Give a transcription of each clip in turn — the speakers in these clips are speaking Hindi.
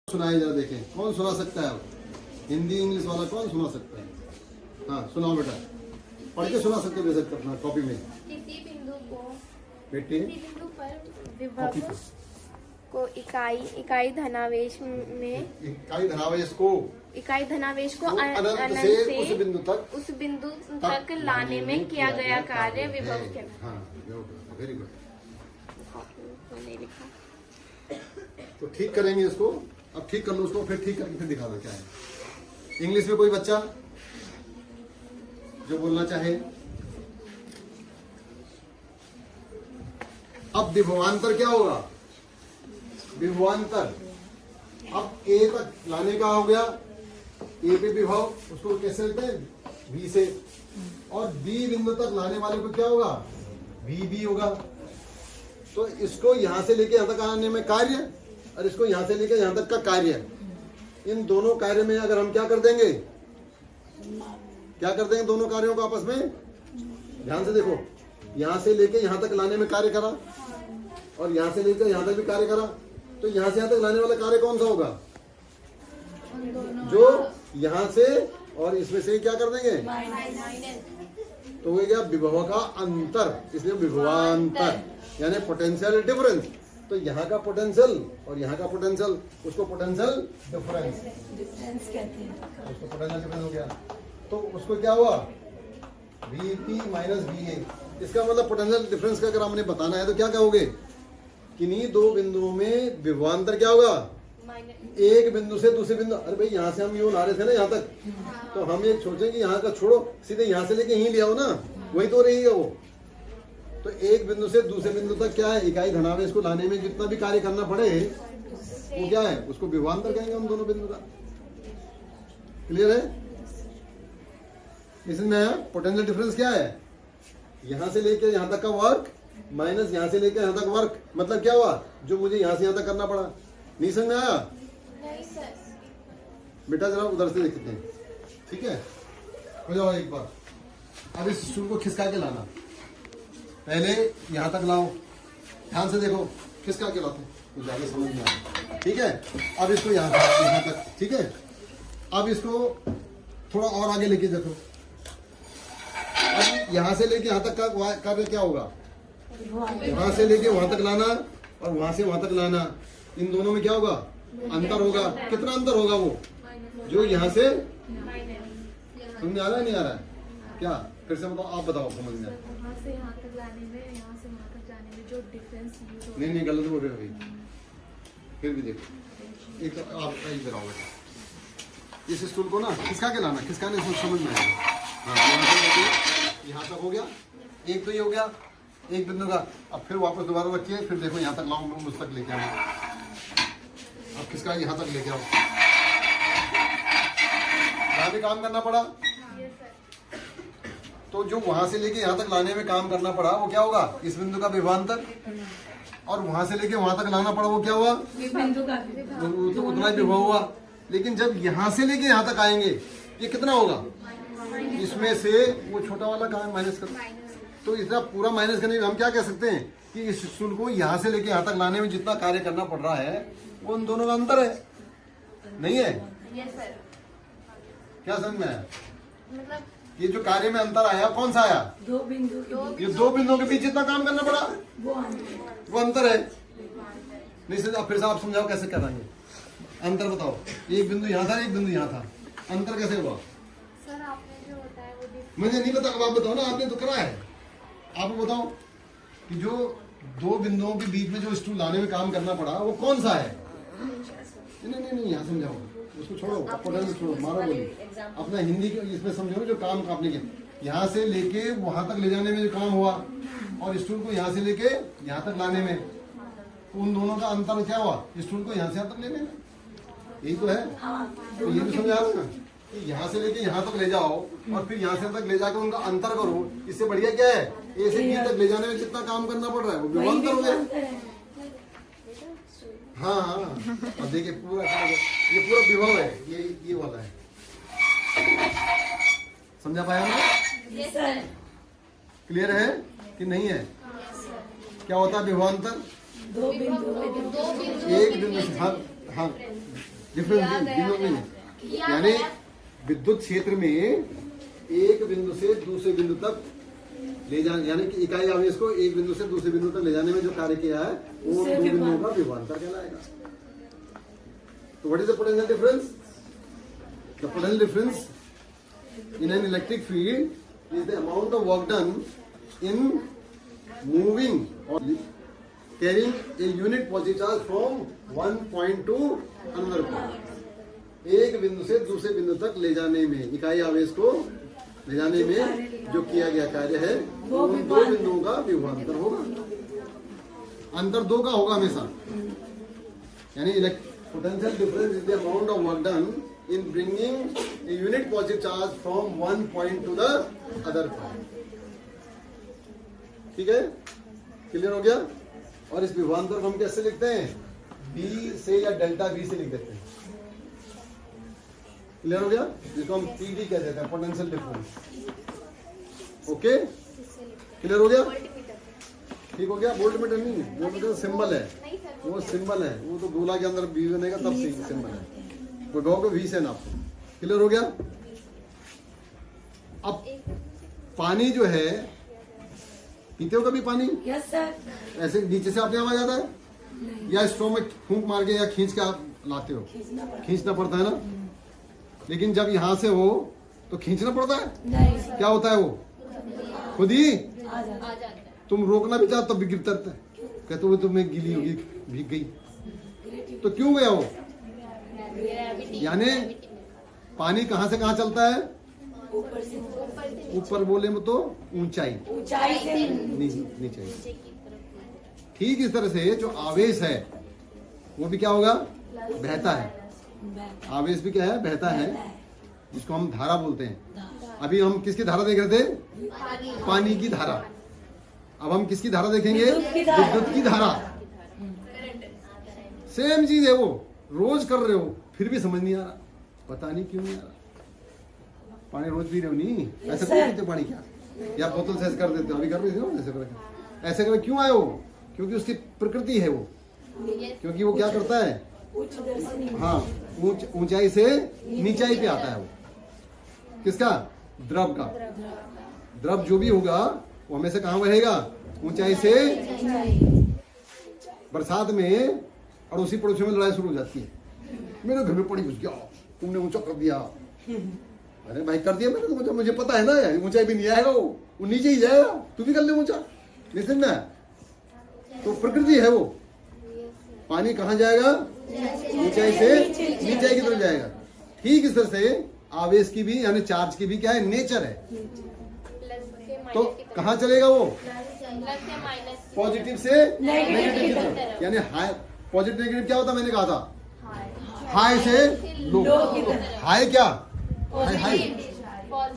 सुनाए जरा देखें, कौन सुना सकता है? हिंदी इंग्लिश वाला कौन सुना सकता है? हाँ सुनाओ बेटा, पढ़ के सुना सकते बेशक अपना कॉपी में। किसी बिंदु को बेटे किसी बिंदु पर विभव को इकाई धनावेश में इकाई धनावेश को अनंत से उस बिंदु तक लाने में किया गया कार्य विभव कहलाता है। हाँ वेरी गुड। मैंने लिखा। तो ठीक करेंगे इसको, अब ठीक कर लो उसको, फिर ठीक करके फिर दिखा दो क्या है। इंग्लिश में कोई बच्चा जो बोलना चाहे? अब विभवांतर क्या होगा? विभवांतर अब ए तक लाने का हो गया, ए पे विभव, उसको कैसे लेते हैं? बी से। और बी बिंदु तक लाने वाले को क्या होगा? वी बी होगा। तो इसको यहां से लेके यहां तक आने में कार्य, और इसको यहां से लेके यहां तक का कार्य, इन दोनों कार्य में अगर हम क्या कर देंगे, क्या कर देंगे दोनों कार्यों को आपस में? ध्यान से देखो, यहां से लेके यहां तक लाने में कार्य करा, और यहां से लेकर यहां तक भी कार्य करा, तो यहां से यहां तक लाने वाला कार्य कौन सा होगा? जो यहां से और इसमें से क्या कर देंगे? तो हो गया विभव का अंतर, इसलिए विभवांतर यानी पोटेंशियल डिफरेंस। तो यहाँ का पोटेंशियल और यहाँ का पोटेंशियल, उसको पोटेंशियल डिफरेंस कहते हैं। उसको पोटेंशियल डिफरेंस हो गया। तो उसको क्या हुआ? Vp minus Va। इसका मतलब पोटेंशियल डिफरेंस का अगर हमने बताना है तो क्या कहोगे? किन्हीं दो बिंदुओं में विभवांतर क्या होगा? एक बिंदु से दूसरे बिंदु, अरे भाई यहाँ से हम यूं ला रहे थे ना यहाँ तक, तो हम ये सोचें कि यहाँ का छोड़ो, सीधे यहाँ से लेके यहीं ले आओ ना, वही तो रहेगा वो। तो एक बिंदु से दूसरे बिंदु तक क्या है? इकाई धनावेश को लाने में जितना भी कार्य करना पड़े वो क्या है? उसको विभवांतर कहेंगे हम दोनों बिंदु का। क्लियर है? इसमें पोटेंशियल डिफरेंस क्या है? यहां से लेके यहां तक का वर्क माइनस यहां से लेके यहां तक वर्क, मतलब क्या हुआ? जो मुझे यहां से यहां तक करना पड़ा। नहीं समझ में आया? नहीं सर। बेटा जरा उधर से देखते हैं, ठीक है? हो जाओ एक बार। अब इस स्टूल को खिसका के लाना, पहले यहां तक लाओ, ध्यान से देखो, खिसका के लाते तो ज्यादा समझ में आए, ठीक है? अब इसको यहां तक, ठीक है? अब इसको थोड़ा और आगे लेके देखो, अब यहां से लेके यहां तक का कार्य क्या होगा? यहां से लेके वहां तक लाना और वहां से वहां तक लाना, इन दोनों में क्या होगा? अंतर होगा। कितना अंतर होगा वो? जो यहां से, समझ में आ रहा है नहीं आ रहा है? क्या फिर से बताओ, आप बताओ समझ में। वहाँ से यहाँ तक लाने में, यहाँ से वहाँ तक जाने में जो डिफरेंस यूज होता है। नहीं गलत बोल रहे हो अभी, फिर भी देखो, एक आप इधर आओ बेटा, इस स्टूल को ना खिसका के लाना, खिसकाने से समझ में आएगा। हाँ यहाँ तक हो गया, एक तो ये हो गया एक बिंदु का। अब फिर वापस दोबारा रखिए, फिर देखो यहाँ तक लाओ, मुझ तक लेके आओ, अब खिसका यहाँ तक लेके आओ। यहाँ भी काम करना पड़ा, तो जो वहां से लेके यहाँ तक लाने में काम करना पड़ा वो क्या होगा? इस बिंदु का विभवांतर। और वहां से लेके वहां तक लाना पड़ा वो क्या हुआ? बिंदु का तो उतना ही विभव हुआ। लेकिन जब यहाँ से लेके यहाँ तक आएंगे ये कितना होगा? इसमें से वो छोटा वाला कहाँ माइनस कर, तो इतना पूरा माइनस करने में हम क्या कह सकते हैं कि इस स्टूल को यहाँ से लेके यहाँ तक लाने में जितना कार्य करना पड़ रहा है वो उन दोनों का अंतर है, नहीं है? Yes sir. क्या समझ में आया? मतलब ये जो कार्य में अंतर आया कौन सा आया? दो बिंदु ये दो बिंदुओं के बीच जितना काम करना पड़ा वो अंतर है। नहीं समझा? फिर से आप समझाओ कैसे कराएंगे, अंतर बताओ। एक बिंदु यहाँ था, एक बिंदु यहाँ था, अंतर कैसे हुआ? सर आपने जो बताया वो मुझे नहीं पता, अब आप बताओ ना, आपने तो करा है। आप बताओ कि जो दो बिंदुओं के बीच में जो स्टूल लाने में काम करना पड़ा वो कौन सा है? नहीं यहाँ समझाओ, उसको छोड़ो, पोटेंशियल छोड़ो, मारो बोली, अपना हिंदी के इसमें समझो जो काम आपने किया, यहाँ से लेके वहां तक ले जाने में जो काम हुआ और स्टूल को यहाँ से लेके यहाँ तक लाने में, उन दोनों का अंतर क्या हुआ? स्टूल को यहाँ से यहाँ तक लेने में, यही तो है। तो ये भी समझा रहा ना कि यहाँ से लेके यहाँ तक ले जाओ और फिर यहाँ से तक ले जाकर उनका अंतर करो, इससे बढ़िया क्या है? ए से बी तक ले जाने में जितना काम करना पड़ रहा है वो विभवांतर हो गया। हाँ अब देखिए पूरा ये पूरा विभव है, ये वाला है, समझा पाया ना? Yes sir. क्लियर है कि नहीं है? क्या होता है विभवांतर? दो बिंदु एक बिंदु से, हाँ डिफरेंस बिंदु में है। यानी विद्युत क्षेत्र में एक बिंदु से दूसरे बिंदु तक ले जाने, यानी कि इकाई आवेश को एक बिंदु से दूसरे बिंदु तक ले जाने में जो कार्य किया है वो दो बिंदुओं का विभवांतर कहलाएगा। तो what is the potential difference? The potential difference in an electric field is the amount of work done in moving or carrying a unit positive charge from one point to another point. एक बिंदु से दूसरे बिंदु तक ले जाने में, इकाई आवेश को ले जाने में जो किया गया कार्य है वो उन दो बिंदुओं का विभवांतर होगा। अंतर दो का होगा हमेशा। यानी potential difference is the amount of work done in bringing a unit positive charge from one point to the other point. ठीक है, क्लियर हो गया। और इस विभवांतर को हम कैसे लिखते हैं? B से या डेल्टा V से लिख देते हैं। क्लियर हो गया, जिसको हम PD कह देते हैं, पोटेंशियल डिफरेंस। ओके, क्लियर हो गया, ठीक हो गया। वोल्ट मीटर नहीं, वोल्ट मीटर सिंबल है, वो सिंबल है, वो तो गोला के अंदर B बनेगा तब सिंबल है, विभव को V से नापो। क्लियर हो गया। अब पानी जो है, पीते हो कभी पानी? Yes sir. ऐसे नीचे से आपने आवाज आता है या स्ट्रॉ में फूंक मार के या खींच के आप लाते हो? खींचना पड़ता है ना। लेकिन जब यहां से हो तो खींचना पड़ता है? नहीं। क्या होता है वो? खुद ही आ जाता। तुम रोकना भी चाहो तब भी गिरता रहता है। कहते हुए तुम्हें गीली होगी, भीग गई। तो क्यों गया वो? यानी पानी कहां से कहां चलता है? ऊपर से ऊपर बोले में तो ऊंचाई से नीचे। ठीक इस तरह से जो आवेश है वो भी क्या होगा? बहता है। आवेश भी क्या है? बहता है, जिसको हम धारा बोलते हैं। अभी हम किसकी धारा देख रहे थे? पानी की धारा। अब हम किसकी धारा देखेंगे? विद्युत की धारा। सेम चीज है, वो रोज कर रहे हो फिर भी समझ नहीं आ रहा, पता नहीं क्यों नहीं आ रहा। पानी रोज पी रहे हो नहीं, ऐसे क्यों पीते पानी? क्या या बोतल से ऐसे कर देते हो? अभी कर रहे थे ऐसे करके, ऐसे करके क्यों आए हो? क्योंकि उसकी प्रकृति है वो, क्योंकि वो क्या करता है? हाँ, ऊंचाई से नीचाई पे आता है वो। किसका? द्रव का। द्रव जो भी होगा वो हमेशा कहाँ बहेगा? ऊंचाई से। बरसात में अड़ोसी पड़ोसी में लड़ाई शुरू हो जाती है, मेरे घर में पानी घुस गया, तुमने ऊंचा कर दिया। अरे भाई कर दिया मैंने तो, मुझे पता है ना ऊंचाई भी नहीं आएगा, वो नीचे ही जाएगा, तू भी कर ले ऊंचा। लेकिन ना, तो प्रकृति है वो। पानी कहाँ जाएगा? ऊंचाई से नीचाई की तरफ जाएगा। ठीक इस तरह से आवेश की भी, यानी चार्ज की भी क्या है? नेचर है। तो कहाँ चलेगा वो? पॉजिटिव से नेगेटिव की तरफ। यानी हाई, पॉजिटिव नेगेटिव क्या होता? मैंने कहा था हाई से लो। हाई क्या? हाई हाई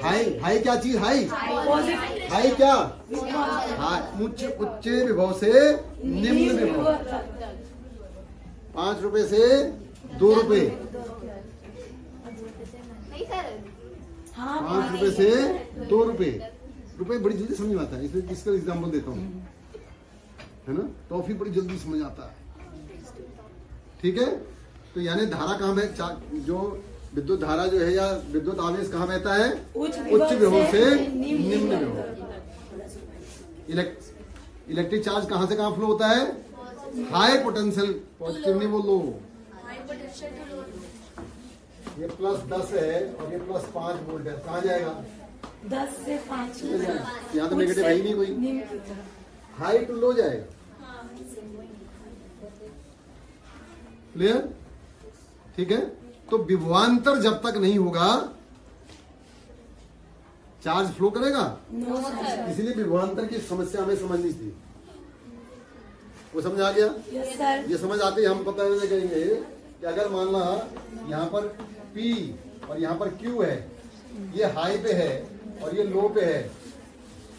हाई हाई क्या चीज? हाई हाई क्या? हाई उच्च विभव से निम्न विभव। 5 रुपए से 2 रुपए, 5 रुपए से 2 रुपए। रुपए बड़ी जल्दी समझ में आता है, इसमें इसका एग्जाम्पल देता हूँ, है ना। टॉफी बड़ी जल्दी समझ आता है। ठीक है, तो यानी धारा कहाँ बह, जो विद्युत धारा जो है या विद्युत आवेश कहाँ बहता है? उच्च विभव से निम्न विभव। इलेक्ट्रिक चार्ज कहाँ से कहाँ फ्लो होता है? हाई पोटेंशियल, पॉजिटिव नहीं बोलो। ये +10 है और ये +5 वोल्ट है, कहाँ जाएगा? 10 से 5। यहाँ तो नेगेटिव है ही नहीं कोई, हाई टू लो जाएगा। क्लियर? ठीक है, तो विभवांतर जब तक नहीं होगा चार्ज फ्लो करेगा? इसलिए विभवांतर की समस्या हमें समझनी थी। वो समझ आ गया? Yes sir. ये समझ आते ही हम पता करेंगे कि अगर मान ला यहाँ पर P और यहाँ पर Q है, ये हाई पे है और ये लो पे है,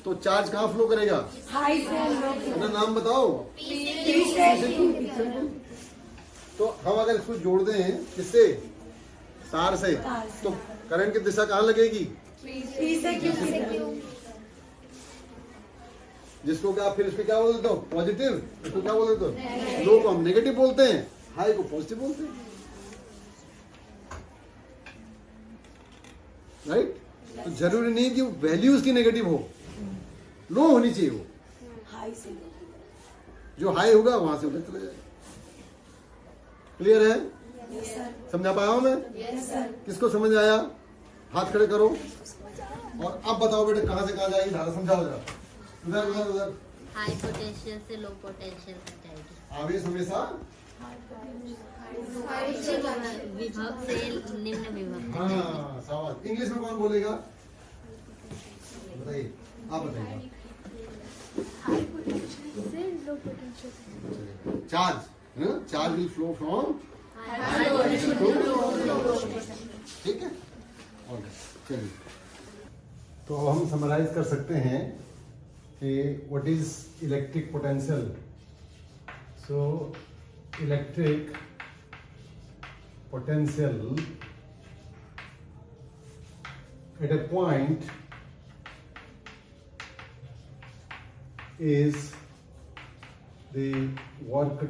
तो चार्ज कहाँ फ्लो करेगा? हाई से लो। अपना नाम बताओ। तो हम अगर इसको जोड़ दें किससे? तार से, तो करंट की दिशा कहाँ लगेगी? जिसको क्या फिर इसको क्या बोल देते हो? पॉजिटिव। इसको क्या बोल देते हो? लो को हम नेगेटिव बोलते हैं, हाई को पॉजिटिव बोलते हैं। राइट? तो जरूरी नहीं कि वैल्यू उसकी नेगेटिव हो, लो होनी चाहिए वो। हाई से लो। जो हाई होगा वहां से उधर चले जाएगा। क्लियर है? Yes sir. समझा पाया हूं मैं? Yes sir. किसको समझ आया? हाथ खड़े करो। और अब बताओ बेटे कहां से कहां जाएगी धारा, समझाओ जरा। उधर उधर उधर। हाई पोटेंशियल से लो पोटेंशियल तक जाएगी। आवेश हमेशा विभव से निम्न विभव। हाँ शाबाश। इंग्लिश में कौन बोलेगा? बताइए, आप बताइए। से लो पोटेंशियल। चार्ज है ना, चार्ज विल फ्लो फ्रॉम, ठीक है। ओके चलिए, तो अब हम समराइज कर सकते हैं कि what is electric potential. So electric potential at a point is the work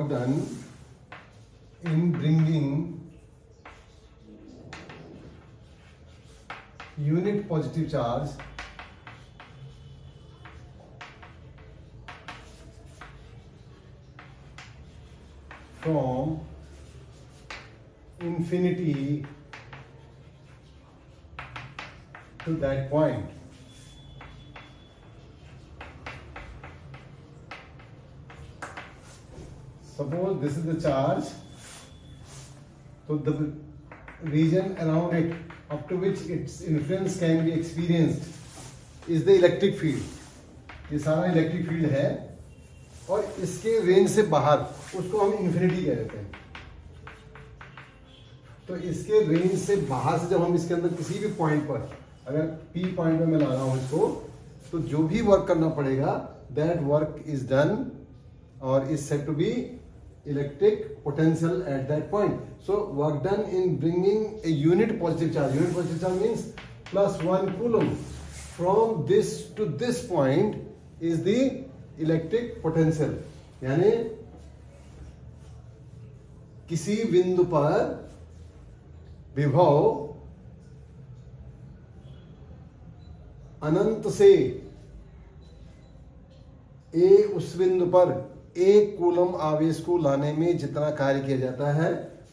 done in bringing unit positive charge from infinity to that point. Suppose this is the charge, so the region around it up to which its influence can be experienced is the electric field. ये सारा इलेक्ट्रिक फील्ड है और इसके रेंज से बाहर उसको हम इन्फिनिटी कह देते हैं। तो इसके रेंज से बाहर से जब हम इसके अंदर किसी भी पॉइंट पर, अगर पी पॉइंट में मैं ला रहा हूं इसको, तो जो भी वर्क करना पड़ेगा दैट वर्क इज डन और is said to be electric potential at that point. So work done in bringing a unit positive charge. Unit positive charge means +1 coulomb from this to this point is the electric potential. यानी किसी बिंदु पर विभव अनंत से उस बिंदु पर 1 कूलम आवेश को लाने में जितना कार्य किया जाता है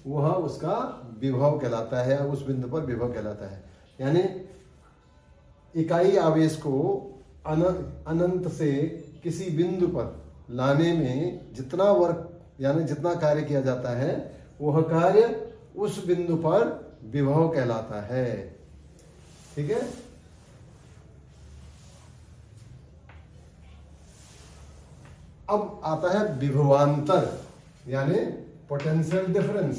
वह उसका विभव कहलाता है, उस बिंदु पर विभव कहलाता है. यानी इकाई आवेश को अनंत से किसी बिंदु पर लाने में जितना वर्क यानी जितना कार्य किया जाता है वह कार्य उस बिंदु पर विभव कहलाता है. ठीक है. अब आता है विभवांतर यानी पोटेंशियल डिफरेंस.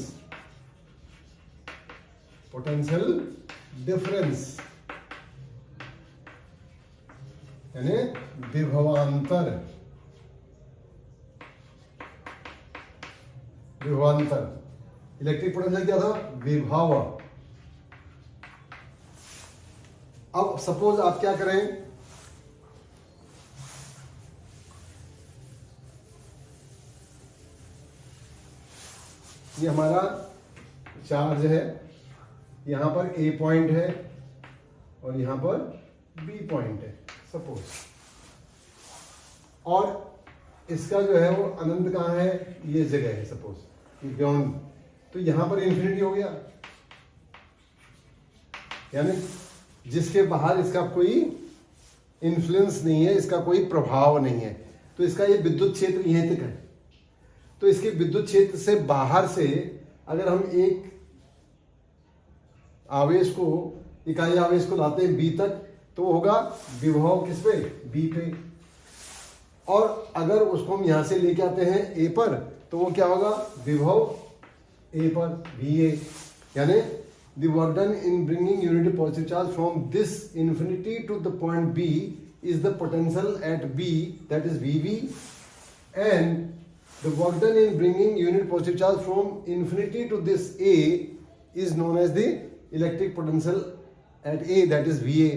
पोटेंशियल डिफरेंस यानी विभवांतर. विभवांतर इलेक्ट्रिक पोटेंशियल क्या था? विभव. अब सपोज आप क्या करें, ये हमारा चार्ज है, यहां पर ए पॉइंट है और यहां पर बी पॉइंट है सपोज, और इसका जो है वो अनंत कहां है? ये जगह है सपोज, बियॉन्ड. तो यहां पर इंफिनिटी हो गया, यानी जिसके बाहर इसका कोई इन्फ्लुएंस नहीं है, इसका कोई प्रभाव नहीं है. तो इसका ये विद्युत क्षेत्र यहीं तक है. तो इसके विद्युत क्षेत्र से बाहर से अगर हम एक आवेश को, इकाई आवेश को लाते हैं बी तक, तो होगा विभव किस पे? बी पे. और अगर उसको हम यहां से लेके आते हैं ए पर, तो वो क्या होगा? विभव ए पर, वी ए. यानी the work done in bringing unit positive charge from this infinity to the point B is the potential at B, that is V V. And the work done in bringing unit positive charge from infinity to this A is known as the electric potential at A, that is VA.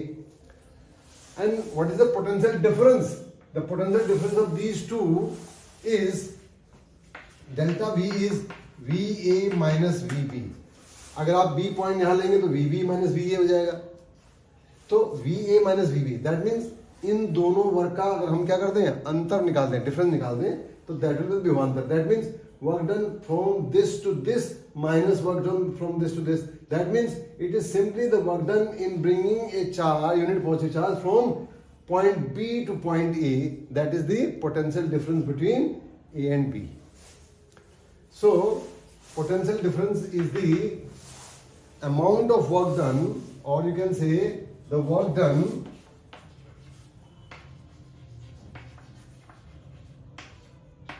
And what is the potential difference? The potential difference of these two is delta V is V A minus V B. अगर आप बी पॉइंट यहां लेंगे तो V B minus V A हो जाएगा। तो V A minus V B, that means इन दोनों वर्क का अगर हम क्या करते हैं, अंतर निकाल दें, डिफरेंस निकाल दें, तो दैट विल बी विभवांतर। That means work done from this to this minus work done from this to this. That means it is simply the work done in bringing a charge, unit positive charge from point B to point A, that is the potential difference between A and B. So potential difference is the amount of work done, or you can say the work done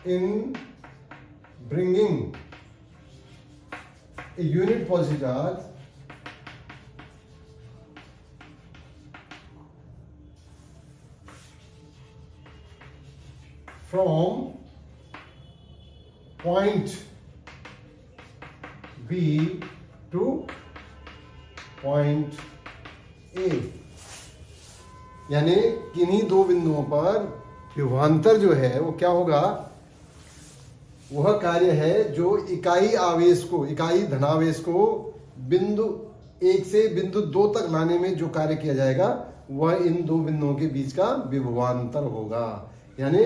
in bringing a unit positive charge from point B to point A, यानी किन्हीं दो बिंदुओं पर विभवांतर जो है वो क्या होगा, वह कार्य है जो इकाई आवेश को, इकाई धनावेश को बिंदु 1 से बिंदु 2 तक लाने में जो कार्य किया जाएगा वह इन दो बिंदुओं के बीच का विभवांतर होगा। यानी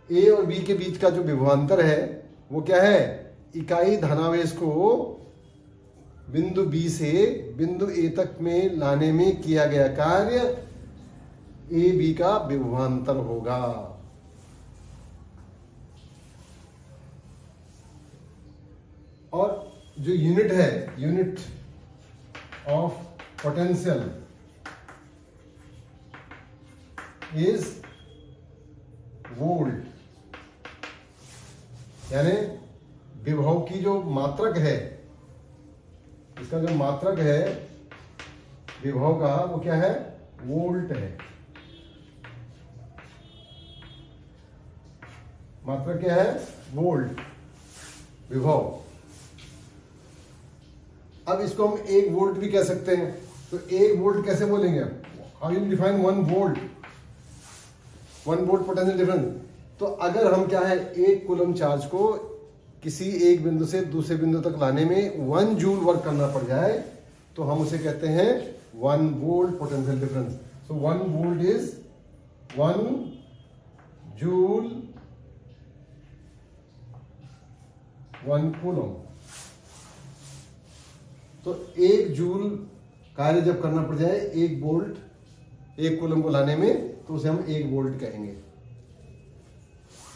ए और बी के बीच का जो विभवांतर है वो क्या है, इकाई धनावेश को बिंदु बी से बिंदु ए तक में लाने में किया गया कार्य ए बी का विभवांतर होगा। और जो यूनिट है, unit of potential is volt, यानी विभव की जो मात्रक है, इसका जो मात्रक है विभव का वो क्या है, वोल्ट है। मात्रक क्या है, वोल्ट, विभव। अब इसको हम 1 वोल्ट भी कह सकते हैं। तो 1 वोल्ट कैसे बोलेंगे, how you define 1 volt, 1 volt potential difference. तो अगर हम क्या है, 1 कूलम चार्ज को किसी एक बिंदु से दूसरे बिंदु तक लाने में 1 जूल वर्क करना पड़ जाए तो हम उसे कहते हैं 1 volt potential difference. So 1 volt is 1 joule 1 coulomb. तो 1 जूल कार्य जब करना पड़ जाए 1 वोल्ट 1 कूलम को लाने में, तो उसे हम 1 वोल्ट कहेंगे।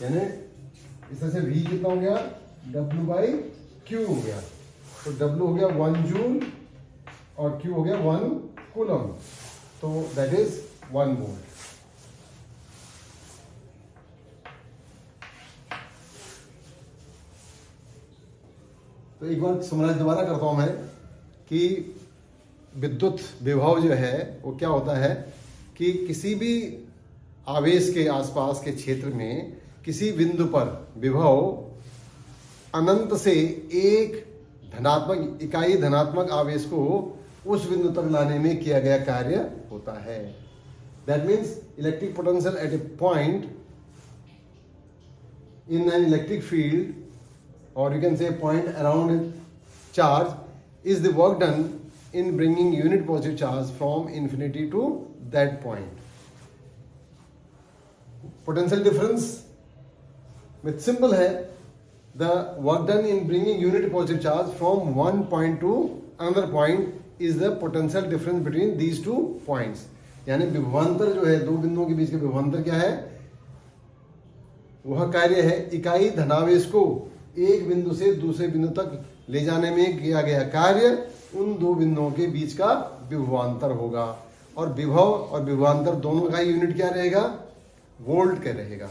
यानी इस तरह से V कितना हो गया, W बाई Q हो गया। तो W हो गया 1 जूल और Q हो गया 1 कूलम, तो दैट इज 1 वोल्ट। तो एक बार समराइज दोबारा करता हूं मैं कि विद्युत विभव जो है वो क्या होता है कि किसी भी आवेश के आसपास के क्षेत्र में किसी बिंदु पर विभव अनंत से एक धनात्मक इकाई धनात्मक आवेश को उस बिंदु तक लाने में किया गया कार्य होता है। That means electric potential at a point in an electric field, और you can say point around charge is the work done in bringing unit positive charge from infinity to that point. Potential difference with simple है, the work done in bringing unit positive charge from one point to another point is the potential difference between these 2 points. यानी विभवांतर जो है, दो बिंदुओं के बीच का विभवांतर क्या है, वह कार्य है इकाई धनावेश को एक बिंदु से दूसरे बिंदु तक ले जाने में किया गया कार्य उन दो बिंदुओं के बीच का विभवांतर होगा। और विभव और विभवांतर दोनों का यूनिट क्या रहेगा, वोल्ट का रहेगा।